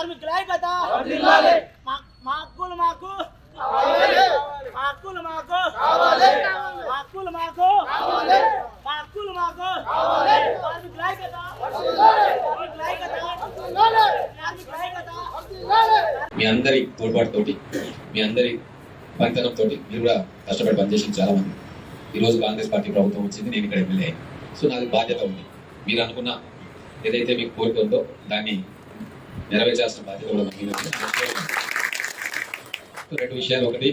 కార్మికుల ఐక్యత మా హక్కులు మాకు హక్కులు మాకు హక్కులు మాకు హక్కులు మాకు కార్మికుల ఐక్యత కార్మికుల ఐక్యత కార్మికుల ఐక్యత. మీ అందరి తోడ్పాటుతోటి మీ అందరి పనితనంతో మీరు కూడా కష్టపడి పనిచేసింది చాలా మంది. ఈరోజు కాంగ్రెస్ పార్టీ ప్రభుత్వం వచ్చింది, నేను ఇక్కడ ఎమ్మెల్యే. సో నాకు బాధ్యత ఉంది. మీరు అనుకున్న ఏదైతే మీకు కోరిక ఉందో దాన్ని నెరవేర్చాల్సిన బాధ్యత కూడా రెండు విషయాలు. ఒకటి,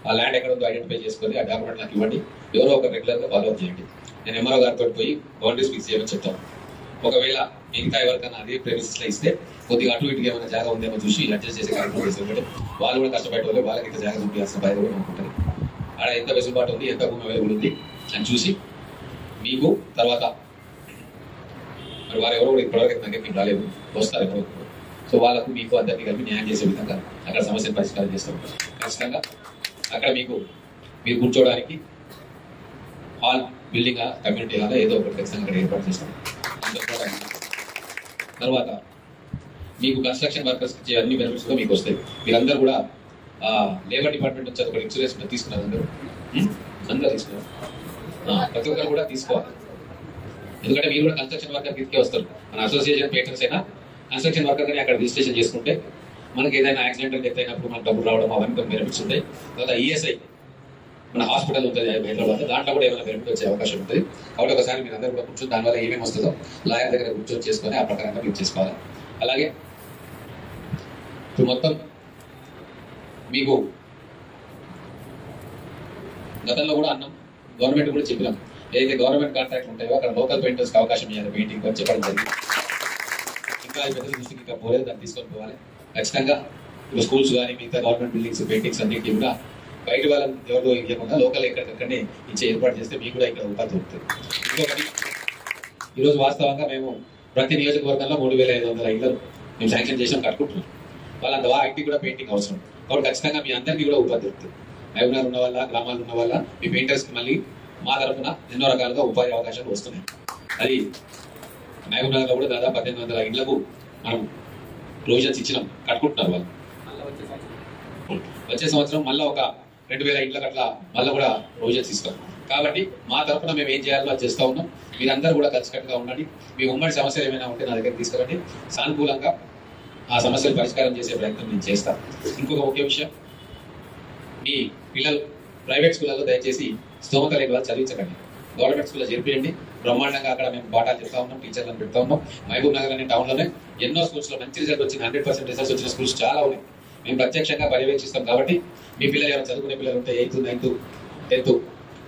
ఆ ల్యాండ్ ఎక్కడ ఉందో ఐడెంటిఫై చేసుకొని ఆ డాక్యుమెంట్ నాకు ఇవ్వండి. ఎవరో ఒక రెగ్యులర్గా ఫాలో అప్ చేయండి. నేను ఎంఆర్ఓ గారితో పోయి బౌండరీస్ ఫిక్స్ చేయమని చెప్తాను. ఒకవేళ ఇంకా ఎవరికైనా అదే ప్రెమిసెస్లో ఇస్తే కొద్దిగా అటు ఇటుగా ఏమైనా జాగా ఉందేమో చూసి అడ్జస్ట్ చేసే కార్యక్రమం చేసేవాళ్ళు. వాళ్ళు కూడా కష్టపడే వాళ్ళు, వాళ్ళకి ఇంత జాగా చూపించాల్సిన బాధ్యత కూడా అనుకుంటారు. ఆడ ఎంత వెసులుబాటు ఉంది, ఎంత భూమి అవైలబుల్ ఉంది అని చూసి మీకు తర్వాత మరి వారు ఎవరో కూడా ఇప్పటివరకు దగ్గరికి రాలేదు, వస్తారు ఎవరో. సో వాళ్ళకు మీకు అందరికీ కలిపి న్యాయం చేసే విధంగా అక్కడ సమస్యను పరిష్కారం చేస్తాం. ఖచ్చితంగా అక్కడ మీరు కూర్చోవడానికి హాల్, బిల్డింగ్, కమ్యూనిటీ హాల్ ఏదో ఒకటి ఖచ్చితంగా అక్కడ ఏర్పాటు చేస్తాం. తర్వాత మీకు కన్స్ట్రక్షన్ వర్కర్స్ ఇచ్చే అన్ని బెనిఫిట్స్ కూడా మీకు వస్తాయి. మీరందరూ కూడా లేబర్ డిపార్ట్మెంట్ నుంచి ఒక ఇన్సూరెన్స్ తీసుకున్నారు. అందరూ తీసుకున్నారు. ప్రతి ఒక్కరు కూడా తీసుకోవాలి. ఎందుకంటే మీరు కూడా కన్స్ట్రక్షన్ వర్కర్ కిందకే వస్తారు. మన అసోసియేషన్ పేటర్స్ అయినా కన్స్ట్రక్షన్ వర్కర్ కానీ అక్కడ రిజిస్ట్రేషన్ చేసుకుంటే మనకి ఏదైనా యాక్సిడెంటల్ డెత్ అయినప్పుడు మనకు డబ్బులు రావడం అవన్నీ కొన్ని బెనిఫిట్స్ ఉంటాయి. తర్వాత ఈఎస్ఐ మన హాస్పిటల్ ఉంటుంది హైదరాబాద్, దాంట్లో కూడా ఏమైనా బెనిఫిట్ వచ్చే అవకాశం ఉంటుంది. కాబట్టి ఒకసారి మీరు అందరూ కూడా కూర్చొని దానివల్ల ఏమేమి వస్తుందో లాయర్ దగ్గర కూర్చొని చేసుకొని ఆ ప్రకారంగా మీరు చేసుకోవాలి. అలాగే ఇప్పుడు మొత్తం మీకు గతంలో కూడా అన్నాం, గవర్నమెంట్ కూడా చెప్పినాం, ఏదైతే గవర్నమెంట్ కాంట్రాక్ట్లు ఉంటాయో అక్కడ లోకల్ పెయింటర్స్కి అవకాశం ఇవ్వాలి. పెయింటింగ్ అని చెప్పడం జరిగింది. ఇంకా పెద్ద దృష్టికి ఇంకా పోలేదు, దాన్ని తీసుకొని పోవాలి. ఖచ్చితంగా ఇప్పుడు స్కూల్స్ కానీ మిగతా గవర్నమెంట్ బిల్డింగ్స్ పెయింటింగ్స్ అన్నిటికీ కూడా బయట వాళ్ళని ఎవరితో ఇవ్వకుండా లోకల్ ఎక్కడికక్కడనే ఇచ్చే ఏర్పాటు చేస్తే మీకు కూడా ఇక్కడ ఉపాధి దొరుకుతుంది. ఇంకొకటి, ఈరోజు వాస్తవంగా మేము ప్రతి నియోజకవర్గంలో 3500 ఇళ్లను మేము శాంక్షన్ చేసాం, కట్టుకుంటున్నాం. వాళ్ళంత ఇంటికి కూడా పెయింటింగ్ అవసరం. కాబట్టి ఖచ్చితంగా మీ అందరికీ కూడా ఉపాధి దొరుకుతుంది. మహబూబ్నగర్ ఉన్న వాళ్ళ, గ్రామాలు ఉన్న వాళ్ళ మీ పెయింటర్స్కి మళ్ళీ మా తరఫున ఎన్నో రకాలుగా ఉపాధి అవకాశాలు వస్తున్నాయి. అది మహబూబ్నగర్లో కూడా దాదాపు 1800 ఇళ్లకు మనం ప్రొవిజన్స్ ఇచ్చినాం, కట్టుకుంటున్నారు వాళ్ళు. వచ్చే సంవత్సరం మళ్ళీ ఒక 2000 ఇళ్లకు అట్లా మళ్ళీ కూడా ప్రొవిజన్స్ ఇస్తాం. కాబట్టి మా తరఫున మేము ఏం చేయాలో అది చేస్తూ ఉన్నాం. మీరందరూ కూడా కలిసికట్టుగా ఉండండి. మీ ఉమ్మడి సమస్యలు ఏమైనా ఉంటే నా దగ్గర తీసుకురండి. సానుకూలంగా ఆ సమస్యలు పరిష్కారం చేసే ప్రయత్నం నేను చేస్తాను. ఇంకొక ముఖ్య విషయం, మీ పిల్లలు ప్రైవేట్ స్కూళ్ళలో దయచేసి స్తోమత లేని వాళ్ళు చదివించకండి. గవర్నమెంట్ స్కూల్లో చేర్పియండి. బ్రహ్మాండంగా అక్కడ మేము పాఠాలు చెప్తా ఉన్నాం, టీచర్లను పెడతా ఉన్నాం. మహబూబ్ నగర్ అనే టౌన్లోనే ఎన్నో స్కూల్స్లో మంచి రిజల్ట్ వచ్చిన 100% రిజల్ట్స్ వచ్చిన స్కూల్స్ చాలా ఉన్నాయి. మేము ప్రత్యక్షంగా పర్యవేక్షిస్తాం. కాబట్టి మీ పిల్లలు ఎవరైనా చదువుకునే పిల్లలు ఉంటే 8th, 9th, 10th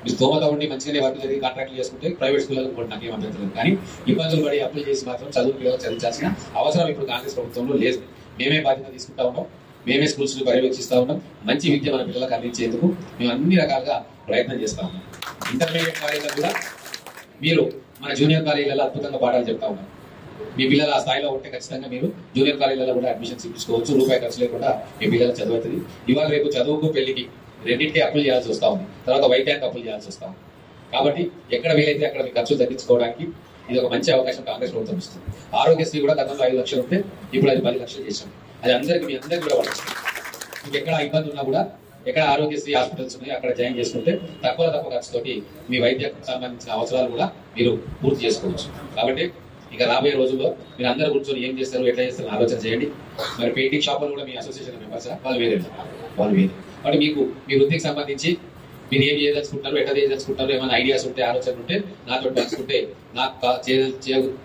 మీ స్తోమత ఉండి మంచిగానే వర్క్ జరిగి కాంట్రాక్ట్లు చేసుకుంటే ప్రైవేట్ స్కూళ్ళలో కూడా నాకేం అభ్యంతరం. కానీ ఇబ్బందులు పడి అప్లై చేసి మాత్రం చదువు పిల్లలు చదివించాల్సిన అవసరం ఇప్పుడు కాంగ్రెస్ ప్రభుత్వంలో లేదు. మేమే బాధ్యత తీసుకుంటా ఉన్నాం, మేమే స్కూల్స్ పర్యవేక్షిస్తా ఉన్నాం. మంచి విద్య మన పిల్లలకు అందించేందుకు మేము అన్ని రకాలుగా ప్రయత్నం చేస్తా ఉన్నాం. ఇంటర్మీడియట్ కాలేజీలో కూడా మీరు మన జూనియర్ కాలేజీలలో అద్భుతంగా పాఠాలు చెప్తా ఉన్నాం. మీ పిల్లలు ఆ స్థాయిలో ఉంటే ఖచ్చితంగా మీరు జూనియర్ కాలేజీలలో కూడా అడ్మిషన్స్ ఇప్పించుకోవచ్చు. రూపాయి ఖర్చు లేకుండా మీ పిల్లలు చదువుతుంది. ఇవాళ రేపు చదువుకు పెళ్లికి రెండింటికి అప్పులు చేయాల్సి వస్తా ఉంది. తర్వాత వైద్యానికి అప్పులు చేయాల్సి వస్తా ఉంది. కాబట్టి ఎక్కడ వీలైతే అక్కడ మీ ఖర్చులు తగ్గించుకోవడానికి ఇది ఒక మంచి అవకాశం కాంగ్రెస్ ప్రభుత్వం ఇస్తుంది. ఆరోగ్యశ్రీ కూడా గతంలో 5 లక్షలు ఉంటే ఇప్పుడు అది 10 లక్షలు చేసాం. అది మీ అందరికీ కూడా పడుతుంది. మీకు ఎక్కడ ఇబ్బంది ఉన్నా కూడా ఎక్కడ ఆరోగ్యశ్రీ హాస్పిటల్స్ ఉన్నాయి అక్కడ జాయిన్ చేసుకుంటే తక్కువ ఖర్చుతోటి మీ వైద్యకు సంబంధించిన అవసరాలు కూడా మీరు పూర్తి చేసుకోవచ్చు. కాబట్టి ఇక రాబోయే రోజుల్లో మీరు అందరూ కూర్చొని ఏం చేస్తారు, ఎట్లా చేస్తారు ఆలోచన చేయండి. మరి పెయింటింగ్ షాపులు కూడా మీ అసోసియేషన్ మెంబర్స్ వాళ్ళు వేరే. కాబట్టి మీకు మీ వృత్తికి సంబంధించి మీరు ఏం చేయదలుచుకుంటారు, ఎట్లా చేయదలుచుకుంటారు, ఏమైనా ఐడియాస్ ఉంటే ఆలోచనలు ఉంటే నాతో పంచుకుంటే నాకు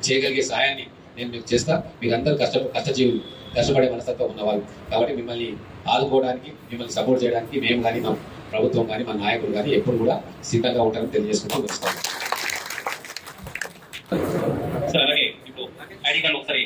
చేయగలిగే సహాయాన్ని నేను మీకు చేస్తా. మీకు అందరూ కష్టజీవులు, కష్టపడే మనస్తత్వం ఉన్నవాళ్ళు. కాబట్టి మిమ్మల్ని ఆదుకోవడానికి, మిమ్మల్ని సపోర్ట్ చేయడానికి మేము కానీ మా ప్రభుత్వం కానీ మా నాయకులు కానీ ఎప్పుడు కూడా సిద్ధంగా ఉంటారని తెలియజేసుకుంటూ వస్తాం. అలాగే ఇప్పుడు ఐడి కార్డు ఒకసారి